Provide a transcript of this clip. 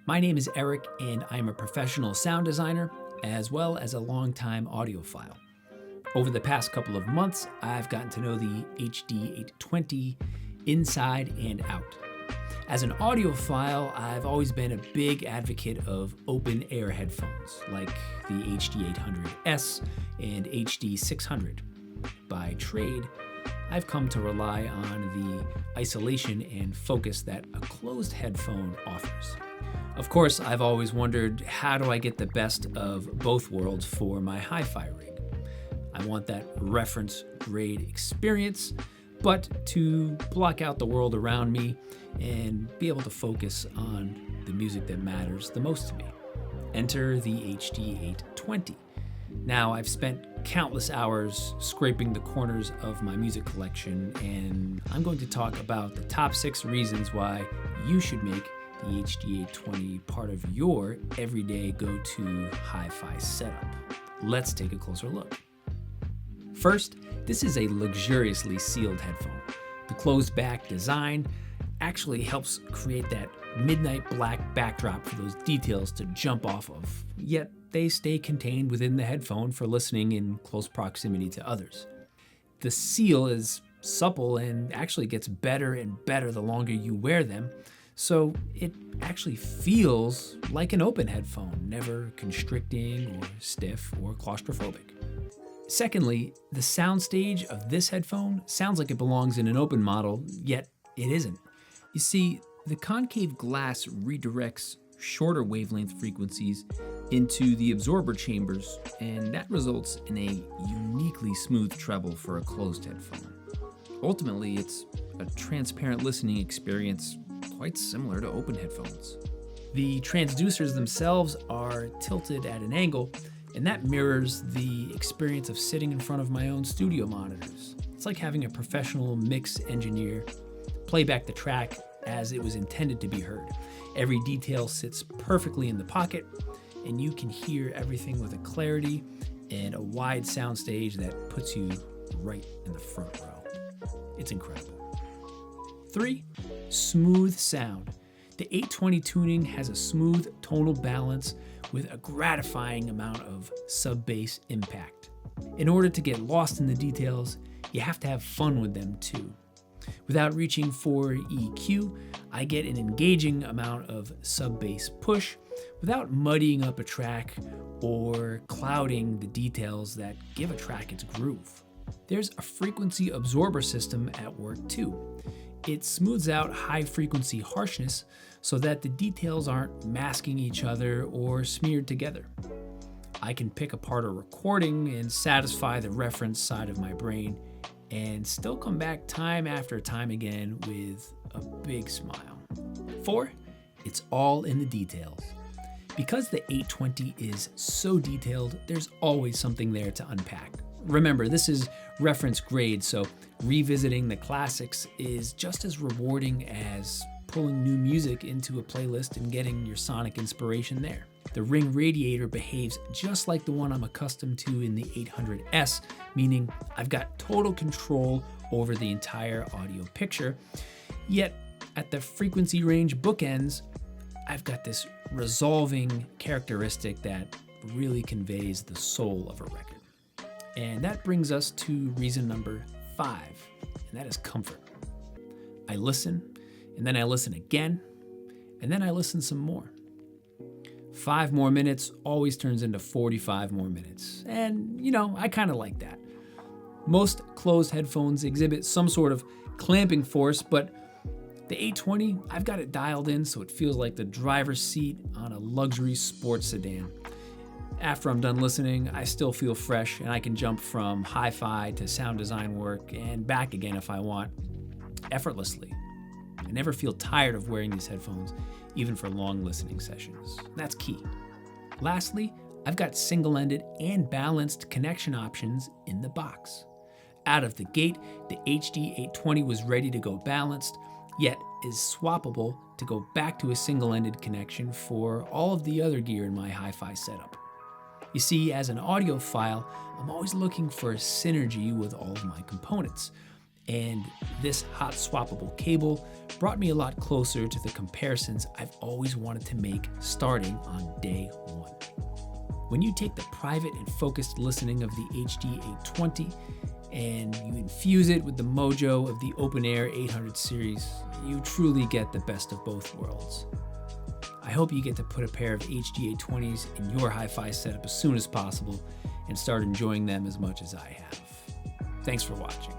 My name is Eric, and I'm a professional sound designer as well as a longtime audiophile. Over the past couple of months, I've gotten to know the HD820 inside and out. As an audiophile, I've always been a big advocate of open air headphones like the HD800S and HD600. By trade, I've come to rely on the isolation and focus that a closed headphone offers. Of course, I've always wondered, how do I get the best of both worlds for my hi-fi rig? I want that reference grade experience, but to block out the world around me and be able to focus on the music that matters the most to me. Enter the HD820. Now, I've spent countless hours scraping the corners of my music collection, and I'm going to talk about the top 6 reasons why you should make the HD820 part of your everyday go-to hi-fi setup. Let's take a closer look. First, this is a luxuriously sealed headphone. The closed back design actually helps create that midnight black backdrop for those details to jump off of, yet they stay contained within the headphone for listening in close proximity to others. The seal is supple and actually gets better and better the longer you wear them, so it actually feels like an open headphone, never constricting or stiff or claustrophobic. Secondly, the Soundstage of this headphone sounds like it belongs in an open model, yet it isn't. You see, the concave glass redirects shorter wavelength frequencies into the absorber chambers, and that results in a uniquely smooth treble for a closed headphone. Ultimately, it's a transparent listening experience quite similar to open headphones. The transducers themselves are tilted at an angle, and that mirrors the experience of sitting in front of my own studio monitors. It's like having a professional mix engineer play back the track as it was intended to be heard. Every detail sits perfectly in the pocket, and you can hear everything with a clarity and a wide soundstage that puts you right in the front row. It's incredible. 3, smooth sound. The 820 tuning has a smooth tonal balance with a gratifying amount of sub-bass impact. In order to get lost in the details, you have to have fun with them too. Without reaching for EQ, I get an engaging amount of sub-bass push without muddying up a track or clouding the details that give a track its groove. There's a frequency absorber system at work too. It smooths out high-frequency harshness so that the details aren't masking each other or smeared together. I can pick apart a recording and satisfy the reference side of my brain and still come back time after time again with a big smile. 4, it's all in the details. Because the 820 is so detailed, there's always something there to unpack. Remember, this is reference grade, so revisiting the classics is just as rewarding as pulling new music into a playlist and getting your sonic inspiration there. The Ring Radiator behaves just like the one I'm accustomed to in the 800S, meaning I've got total control over the entire audio picture, yet at the frequency range bookends, I've got this resolving characteristic that really conveys the soul of a record. And that brings us to reason number 5, and that is comfort. I listen, and then I listen again, and then I listen some more. 5 more minutes always turns into 45 more minutes, and I kind of like that. Most closed headphones exhibit some sort of clamping force, but the 820, I've got it dialed in so it feels like the driver's seat on a luxury sports sedan. After I'm done listening, I still feel fresh, and I can jump from hi-fi to sound design work and back again if I want, effortlessly. I never feel tired of wearing these headphones, even for long listening sessions. That's key. Lastly, I've got single-ended and balanced connection options in the box. Out of the gate, the HD820 was ready to go balanced, yet is swappable to go back to a single-ended connection for all of the other gear in my hi-fi setup. You see, as an audiophile, I'm always looking for a synergy with all of my components. And this hot swappable cable brought me a lot closer to the comparisons I've always wanted to make starting on day one. When you take the private and focused listening of the HD820 and you infuse it with the mojo of the Open Air 800 series, you truly get the best of both worlds. I hope you get to put a pair of HD820s in your hi-fi setup as soon as possible and start enjoying them as much as I have. Thanks for watching.